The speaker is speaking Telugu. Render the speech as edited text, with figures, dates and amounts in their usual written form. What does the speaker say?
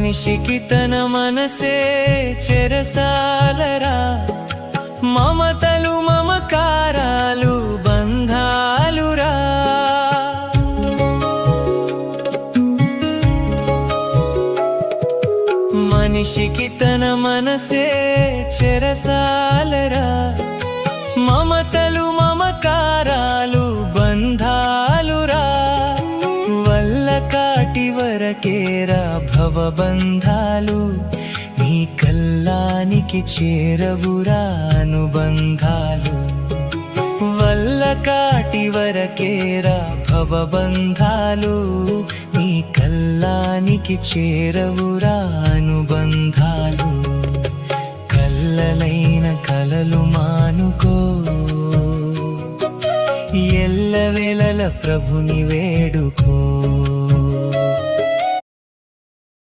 మనిషికి తన మనసే చెరసాలరా, మమతలు మమకారాలు బంధాలురా. మనిషికి తన మనసే చెరసాలరా, మమతలు మమకారాలు బంధాలురా. వల్ల కాటి వరకేరా భవబంధాలు, నీ కల్లానికి చేరవురా అనుబంధాలు. వల్ల కాటి వరకేరా భవబంధాలు, నీ కల్లానికి చేరవురా అనుబంధాలు. కల్లలైన కలలు మానుకో, ఎల్లవేళల ప్రభుని వేడుకో.